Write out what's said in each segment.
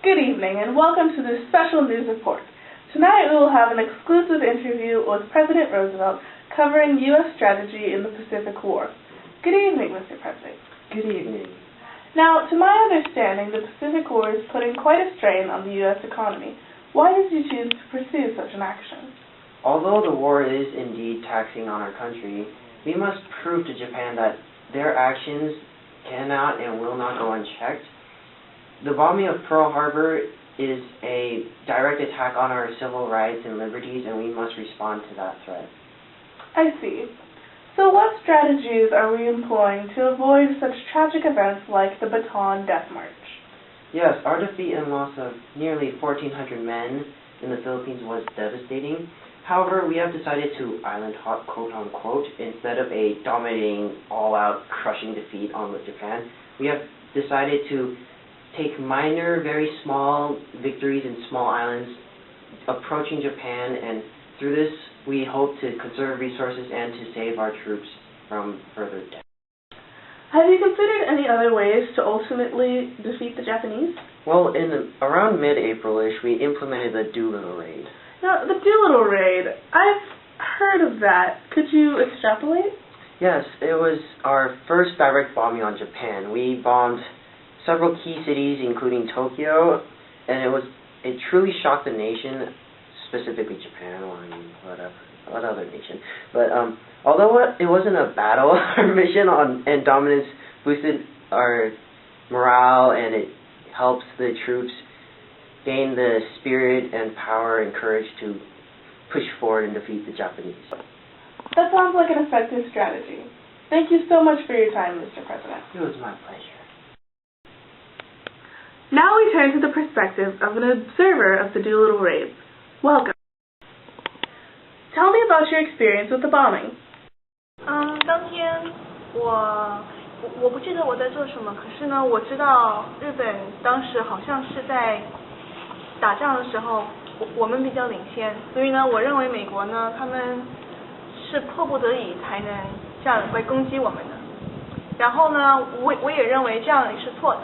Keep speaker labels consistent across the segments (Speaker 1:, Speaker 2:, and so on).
Speaker 1: Good evening and welcome to this special news report. Tonight we will have an exclusive interview with President Roosevelt covering U.S. strategy in the Pacific War. Good evening, Mr. President.
Speaker 2: Good evening.
Speaker 1: Now, to my understanding, the Pacific War is putting quite a strain on the U.S. economy. Why did you choose to pursue such an action?
Speaker 2: Although the war is indeed taxing on our country, we must prove to Japan that their actions cannot and will not go unchecked. The bombing of Pearl Harbor is a direct attack on our civil rights and liberties, and we must respond to that threat.
Speaker 1: I see. So what strategies are we employing to avoid such tragic events like the Bataan Death March?
Speaker 2: Yes, our defeat and loss of nearly 1,400 men in the Philippines was devastating. However, we have decided to island hop, quote-unquote, instead of a dominating, all-out, crushing defeat on Japan. We have decided to take minor, very small victories in small islands, approaching Japan, and through this we hope to conserve resources and to save our troops from further death.
Speaker 1: Have you considered any other ways to ultimately defeat the Japanese?
Speaker 2: Well, around mid-April-ish, we implemented the Doolittle Raid.
Speaker 1: Now, the Doolittle Raid, I've heard of that. Could you extrapolate?
Speaker 2: Yes, it was our first direct bombing on Japan. We bombed several key cities, including Tokyo, and it truly shocked the nation, specifically Japan, or what other nation. But although it wasn't a battle, our mission and dominance boosted our morale, and it helps the troops gain the spirit and power and courage to push forward and defeat the Japanese.
Speaker 1: That sounds like an effective strategy. Thank you so much for your time, Mr. President.
Speaker 2: It was my pleasure.
Speaker 1: Now we turn to the perspective of an observer of the Doolittle Raid. Welcome. Tell me about your experience with the bombing.
Speaker 3: 当天我不记得我在做什么，可是呢，我知道日本当时好像是在打仗的时候，我们比较领先，所以呢，我认为美国呢，他们是迫不得已才能这样来攻击我们的。然后呢，我也认为这样是错的。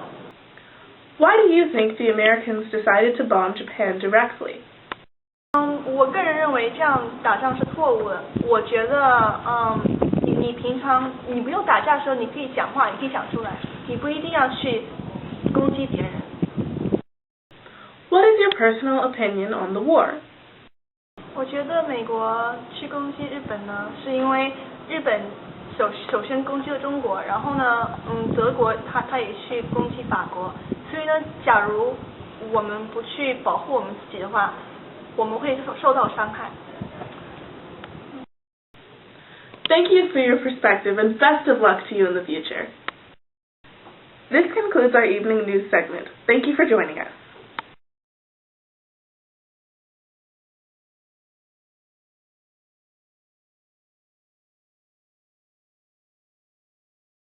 Speaker 1: Why do you think the Americans decided to bomb Japan directly?
Speaker 3: 我个人认为这样打仗是错误的。我觉得，你平常你不用打架的时候，你可以讲话，你可以讲出来，你不一定要去攻击别人。
Speaker 1: What is your personal opinion on the war?
Speaker 3: 我觉得美国去攻击日本呢，是因为日本首先攻击了中国，然后呢，德国他也去攻击法国，所以呢，假如我们不去保护我们自己的话，我们会受到伤害。
Speaker 1: Thank you for your perspective and best of luck to you in the future. This concludes our evening news segment. Thank you for joining us.